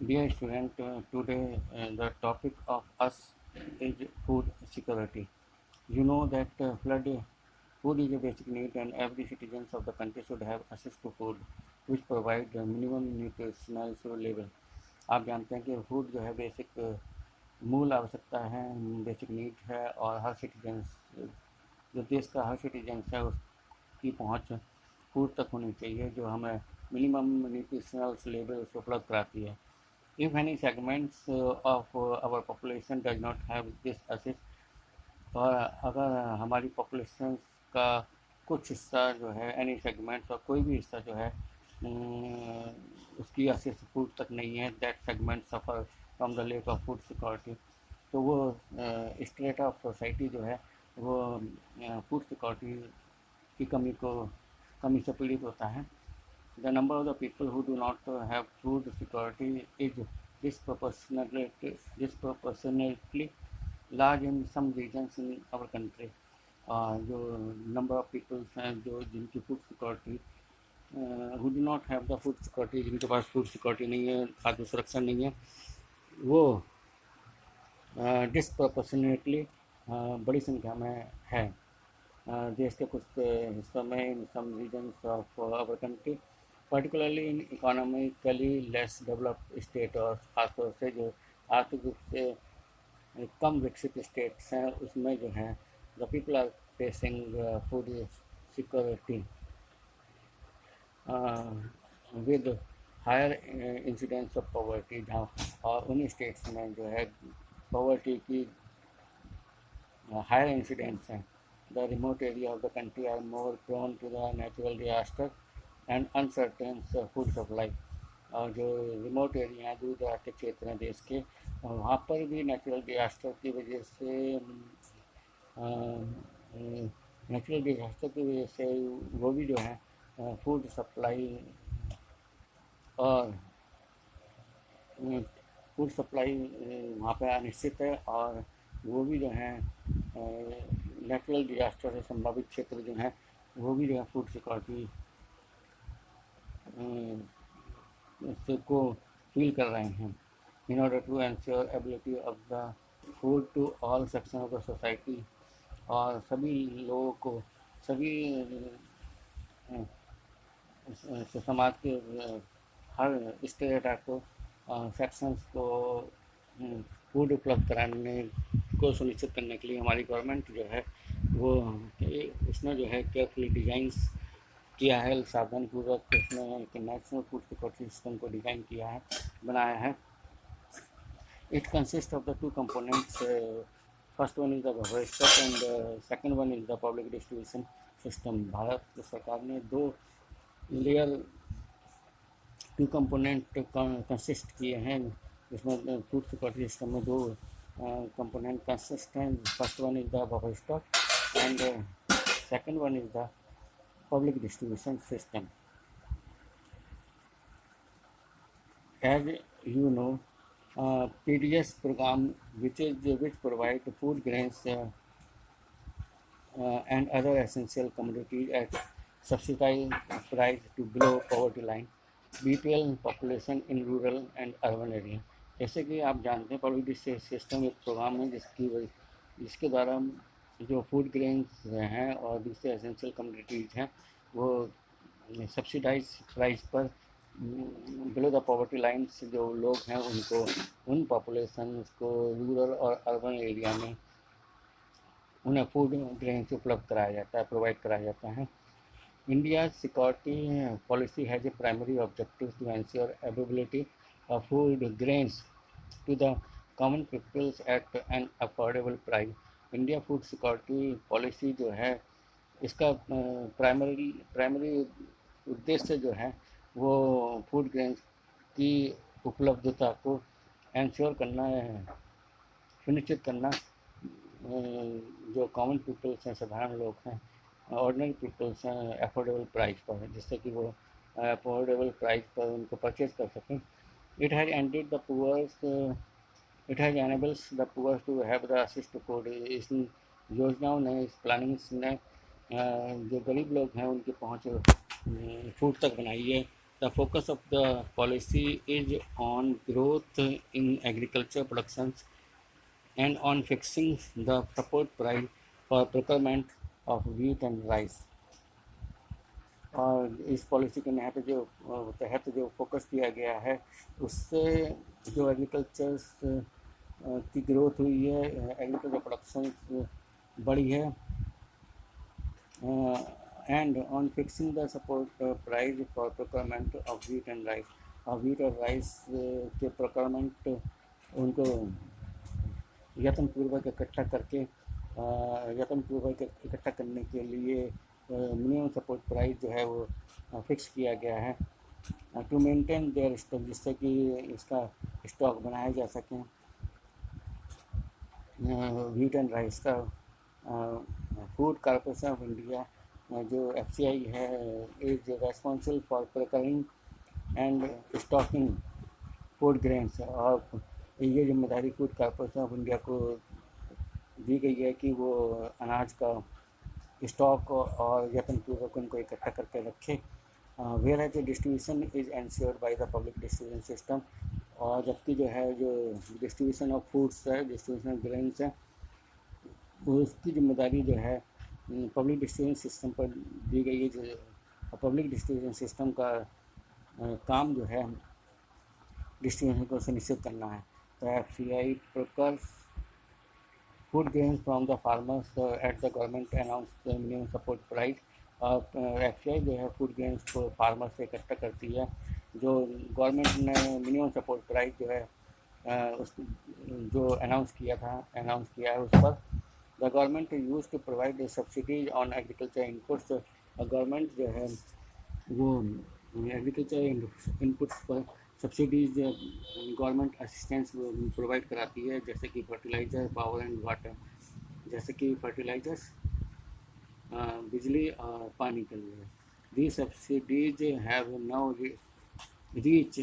Dear student, today the topic of us is food security. You know that food is a basic need and every citizen of the country should have access to food which provide the minimum nutritional level. आप जानते हैं कि food जो है basic मूल आवश्यकता है, basic need है और हर सिटीजन जो देश का हर सिटीजन है उसकी पहुंच फूड तक होनी चाहिए जो हमें मिनिमम न्यूट्रिशनल लेवल उपलब्ध कराती है. If any segments of our population does not have this access, और अगर हमारी पॉपुलेशन का कुछ हिस्सा जो है एनी सेगमेंट्स और कोई भी हिस्सा जो है उसकी एक्सेस फूड तक नहीं है, that segment suffer from the lake of food security. तो वो स्टेट ऑफ सोसाइटी जो है वो फूड सिक्योरिटी की कमी से पीड़ित होता है. The number of the people who do not have food security is disproportionately large in some regions in our country. जो नंबर ऑफ पीपल्स हैं जो जिनकी food security who do not have the food security, जिनके पास food security नहीं है, खाद्य सुरक्षा नहीं है, वो डिस्प्रपोर्शनेटली बड़ी संख्या में है देश के कुछ हिस्सों में, in some regions of our country, particularly in economically less developed state, और ख़ासतौर से जो आर्थिक रूप से कम विकसित स्टेट्स हैं उसमें जो है the people are facing food security with higher incidence of poverty, जहाँ और उन स्टेट्स में जो है पॉवर्टी की हायर इंसिडेंस हैं. The remote area of the country are more prone to the natural disaster and uncertain food supply. और जो रिमोट एरिया हैं, दूर दराज के क्षेत्र हैं देश के, वहाँ पर भी नेचुरल डिजास्टर की वजह से वो भी जो है फूड सप्लाई और फूड सप्लाई वहाँ पर अनिश्चित है, और वो भी जो है नेचुरल डिजास्टर से संभावित क्षेत्र जो हैं वो भी जो है फूड सिक्योरिटी को फील कर रहे हैं. In order to ensure ability of the food to all section of the society, और सभी लोगों को, सभी समाज के हर स्टेटा को, सेक्शंस को फूड उपलब्ध कराने को सुनिश्चित करने के लिए हमारी गवर्नमेंट जो है वो उसने जो है केयरफुली डिज़ाइंस किया है, सावधानीपूर्वक उसने एक नेशनल फूड सिक्योरिटी सिस्टम को डिज़ाइन किया है, बनाया है. It consist of the two components. First one is the buffer and second one is the public distribution system. Bharat सरकार ने दो लेयर, टू कंपोनेंट कंसिस्ट किए हैं, जिसमें फूड सिक्योरिटी सिस्टम में दो कंपोनेंट कंसिस्ट हैं. First one is the buffer stock and second one is the public distribution system. As you know, PDS program which provide food grains and other essential commodities at subsidized price to below poverty line, BPL population in rural and urban area. जैसे कि आप जानते हैं public distribution system एक programme है जिसके द्वारा जो फूड ग्रेन्स हैं और दूसरे एसेंशियल कमोडिटीज़ हैं वो सब्सिडाइज प्राइस पर बिलो द पॉवर्टी लाइन से जो लोग हैं उनको, उन पॉपुलेशन को रूरल और अर्बन एरिया में उन्हें फूड ग्रेन्स उपलब्ध कराया जाता है, प्रोवाइड कराया जाता है. India security policy has a primary objective to ensure availability of food grains to the common peoples at an affordable price. India food security policy जो है इसका प्राइमरी उद्देश्य जो है वो फूड ग्रेन्स की उपलब्धता को इंश्योर करना है, सुनिश्चित करना. जो कॉमन पीपल्स हैं, साधारण लोग हैं, ऑर्डिनरी पीपल्स हैं, अफोर्डेबल प्राइस पर, जिससे कि वो अफोर्डेबल प्राइस पर उनको परचेज कर सकें. It has ended the poors, it has enables the poors to have the assist to food. इस योजनाओं ने, इस प्लानिंग्स ने जो गरीब लोग हैं उनकी पहुंच फूड तक बनाई है, The focus of the policy is on growth in agriculture productions and on fixing the support price for procurement of wheat and rice. और इस पॉलिसी के तहत जो फोकस किया गया है उससे जो एग्रीकल्चर की ग्रोथ हुई है, एग्रीकल्चर प्रोडक्शन बढ़ी है, and on fixing the support price for procurement of wheat and rice. और व्हीट और राइस के प्रोक्योरमेंट उनको यत्नपूर्वक इकट्ठा करके यत्नपूर्वक इकट्ठा करने के लिए मिनिमम सपोर्ट प्राइस जो है वो फिक्स किया गया है टू मेंटेन देयर स्टॉक, जिससे कि इसका स्टॉक बनाया जा सके व्हीट एंड राइस का। फूड कॉरपोरेशन ऑफ इंडिया जो FCI है is responsible for preparing and stocking food grains. और ये जिम्मेदारी फूड कॉरपोरेशन ऑफ इंडिया को दी गई है कि वो अनाज का स्टॉक और यत्नपूर्वक उनको इकट्ठा करके रखे। Whereas distribution is ensured by the public distribution system. और जबकि जो है जो डिस्ट्रीब्यूशन ऑफ फूड्स है, डिस्ट्रीब्यूशन ऑफ ग्रेन्स है, उसकी जिम्मेदारी जो है पब्लिक डिस्ट्रीब्यूशन सिस्टम पर दी गई है। जो पब्लिक डिस्ट्रीब्यूशन सिस्टम का काम जो है डिस्ट्रीब्यूशन को सुनिश्चित करना है। तो FCI procures food grains from the farmers at the government announce minimum support price. और FCI जो है फूड ग्रेन्स को फार्मर से इकट्ठा करती है। जो गवर्नमेंट ने मिनिमम सपोर्ट प्राइस जो है उस जो अनाउंस किया है उस पर the government use to provide subsidies on agriculture inputs. Government जो है वो एग्रीकल्चर इनपुट्स पर सब्सिडीज गवर्नमेंट असिस्टेंस प्रोवाइड कराती है, जैसे कि फर्टिलाइज़र, पावर एंड वाटर। जैसे कि फर्टिलाइजर्स, बिजली और पानी के लिए। The subsidies have now reach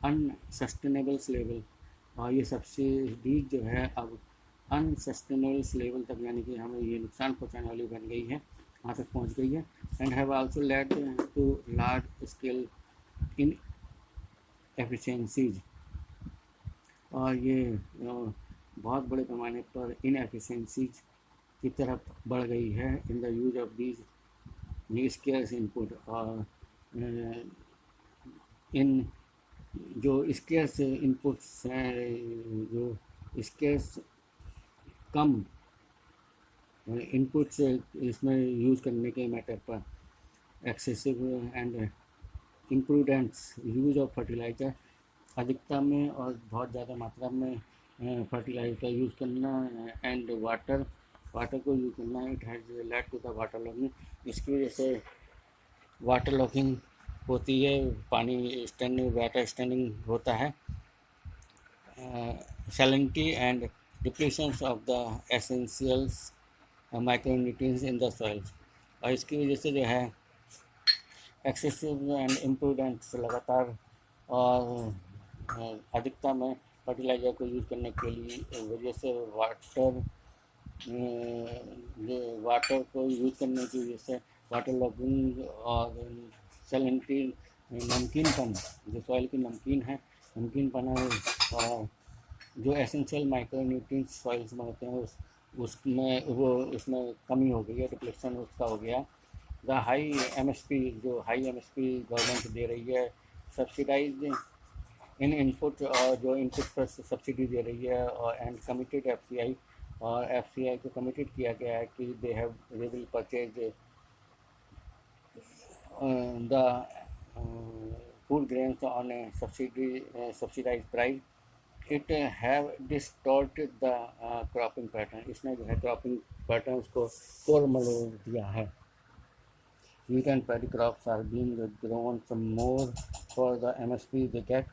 unsustainables level. और ये सब्सिडीज जो है अब अनसस्टेनेबल्स लेवल तक, यानी कि हमें ये नुकसान पहुंचाने वाली बन गई है, वहाँ तक पहुंच गई है। And have also led to large scale inefficiencies. और ये बहुत बड़े पैमाने पर इन एफिशिएंसीज की तरफ बढ़ गई है in the use of these scarce input. और इन जो स्केर्स इनपुट्स हैं, जो स्केर्स कम इनपुट्स इसमें यूज़ करने के मैटर पर excessive and imprudents use of fertiliser, अधिकता में और बहुत ज़्यादा मात्रा में फर्टिलाइज़र का यूज़ करना, एंड वाटर को यूज़ करना। It has led to the water logging. इसकी वजह से वाटर लॉगिंग होती है, पानी स्टैंडिंग, वाटर स्टैंडिंग होता है। salinity and depletions of the essentials micronutrients in the soils। और इसकी वजह से जो है एक्सेसिव एंड इम्प्रूडेंट्स लगातार और अधिकता में फर्टिलाइज़र को यूज़ करने के लिए वजह से वाटर को यूज़ करने की वजह से वाटर लॉगिंग और सैलिनिटी, नमकीनपन, जो सॉइल की नमकीनपन है, और जो एसेंशियल माइक्रोन्यूट्रिएंट्स सॉइल्स में होते हैं उसमें कमी हो गई है, डिप्लेशन उसका हो गया। द हाई MSP, जो हाई MSP गवर्नमेंट दे रही है, सब्सिडाइज इन इनपुट, और जो इनपुट पर सब्सिडी दे रही है, और एंड कमिटेड FCI, और FCI को कमिटेड किया गया है कि they will purchase the food grains on a subsidise price. It have distorted the cropping pattern. इसने जो है क्रॉपिंग पैटर्न को तोड़ मरोड़ दिया है। Wheat and paddy crops are being grown some more for the MSP they get.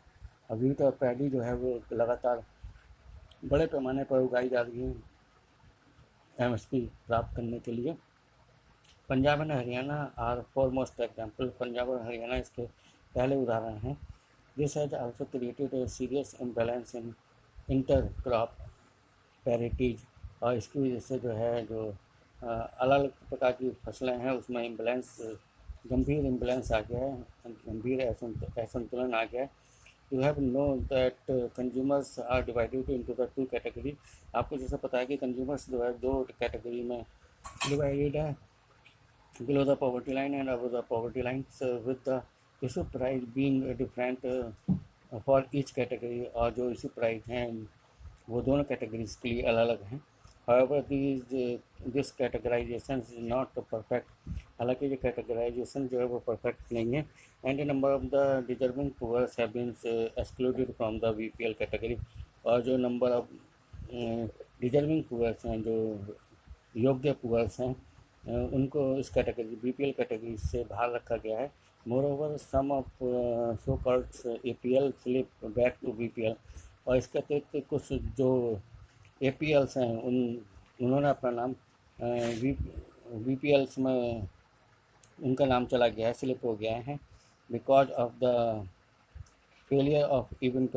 Wheat और paddy जो है वो लगातार बड़े पैमाने पर उगाई जा रही है MSP प्राप्त करने के लिए। Punjab and Haryana are foremost example. Punjab और हरियाणा इसके पहले उदाहरण हैं। This has also created a serious imbalance in inter crop parities. और इसकी वजह से जो है जो अलग अलग प्रकार की फसलें हैं उसमें इम्बैलेंस गंभीर इम्बैलेंस आ गया है, गंभीर असंतुलन आ गया है। You have know that consumers are divided into the two category. आपको जैसे पता है कि कंज्यूमर्स जो है दो कैटेगरी में डिवाइडेड है, below the poverty line and above the poverty line, so with the issue price being different for each category, और जो इशू प्राइस हैं वो दोनों कैटेगरीज के लिए अलग अलग हैं। However this categorisation is not perfect, हालांकि ये कैटेगराइजेशन जो है वो परफेक्ट नहीं है। And number of the deserving poors have been excluded from the BPL category, और जो नंबर ऑफ डिजर्विंग पुअर्स हैं, जो योग्य पुअर्स हैं, उनको इस कैटेगरी बीपीएल कैटेगरी से बाहर रखा गया है। Moreover some of so called APL slip back to BPL, और इसके अतिरिक्त कुछ जो एपीएल्स हैं उन्होंने अपना नाम बीपीएल्स में उनका नाम चला गया है, स्लिप हो गया है, because of the failure of even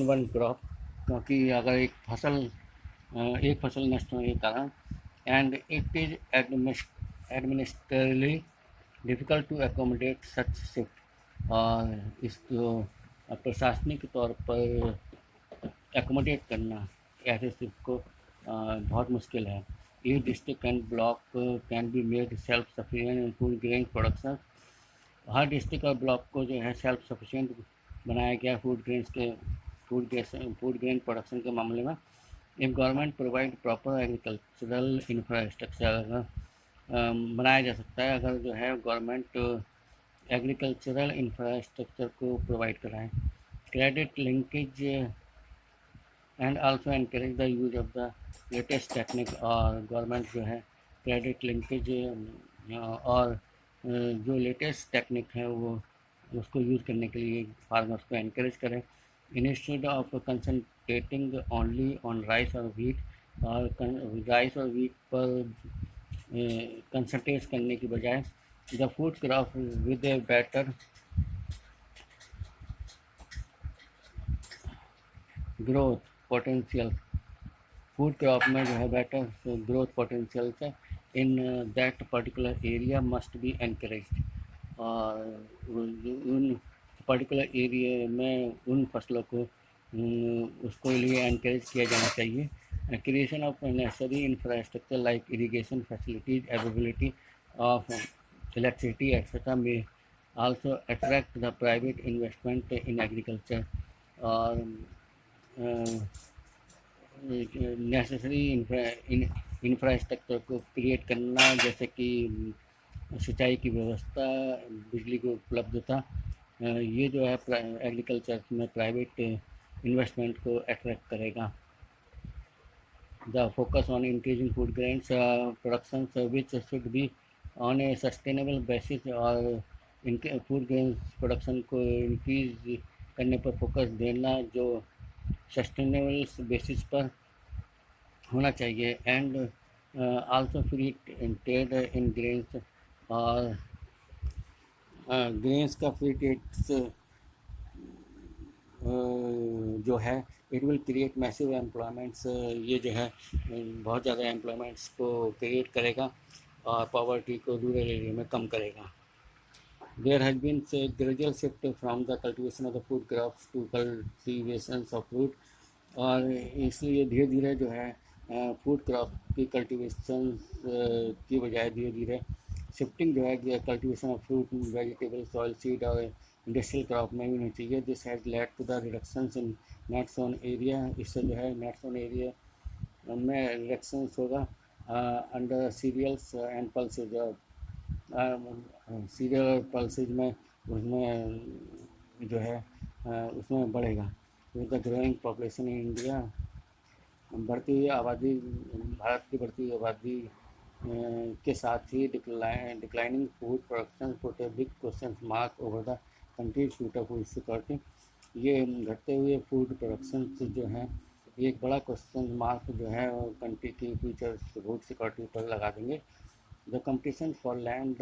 one crop, क्योंकि अगर एक फसल नष्ट होने के कारण, and it is administratively difficult to accommodate such shift, और इसको प्रशासनिक तौर पर एकोमोडेट करना ऐसे शिफ्ट को बहुत मुश्किल है। ये district and block can be made self sufficient in food grain production, her district और ब्लॉक को जो है सेल्फ सफिशिएंट बनाया गया फूड ग्रेन प्रोडक्शन के मामले में। If government provide proper agricultural infrastructure, बनाया जा सकता है अगर जो है गवर्नमेंट एग्रीकल्चरल इंफ्रास्ट्रक्चर को प्रोवाइड कराएं। Credit linkage and also encourage the use of the latest technique, और गवर्नमेंट जो है क्रेडिट लिंकेज और जो लेटेस्ट टेक्निक है वो उसको यूज़ करने के लिए फार्मर्स को एनकरेज करें। Instead of concentrating only on rice और वीट, और राइस और वीट पर कंसनट्रेट करने की बजाय the food crop with a better growth potential, food crop में जो है बेटर ग्रोथ पोटेंशियल है in that particular area must be encouraged, और उन पर्टिकुलर एरिया में उन फसलों को उसको लिए एनकरेज किया जाना चाहिए। Creation of necessary infrastructure like irrigation facilities, availability of electricity etcetera may also attract the private investment in agriculture, और नेसेसरी इंफ्रास्ट्रक्चर को क्रिएट करना, जैसे कि सिंचाई की व्यवस्था, बिजली की उपलब्धता, ये जो है एग्रीकल्चर में प्राइवेट इन्वेस्टमेंट को अट्रैक्ट करेगा। The focus on increasing food grains production which should be on A sustainable basis, और इनके फूड ग्रेन्स प्रोडक्शन को इंक्रीज करने पर फोकस देना जो सस्टेनेबल बेसिस पर होना चाहिए। And also free trade in grains, और ग्रेन्स का फ्री ट्रेड जो है it will create massive employments, ये जो है बहुत ज़्यादा एम्प्लॉयमेंट्स को क्रिएट करेगा और पॉवर्टी को रूरल एरिया में कम करेगा। There has been a gradual shift from the cultivation of the food crops to cultivation of fruit, और इसलिए धीरे धीरे जो है फूड क्रॉप की कल्टीवेशन की बजाय धीरे धीरे शिफ्टिंग जो है cultivation of fruit, vegetable, soil seed और इंडस्ट्रियल क्रॉप में भी होनी चाहिए। This has led to the reductions in net sown area, इससे जो है नेट सोन एरिया में रिडक्शंस होगा under cereals and pulses, cereal और पल्सेज में उसमें जो है उसमें बढ़ेगा। With the growing population in India, बढ़ती हुई आबादी, भारत की बढ़ती हुई आबादी के साथ ही declining food production put a big question mark over the country's future food security, ये घटते हुए फूड प्रोडक्शन जो है एक बड़ा क्वेश्चन मार्क जो है कंट्री की फ्यूचर फूड सिक्योरिटी पर लगा देंगे। The competition for land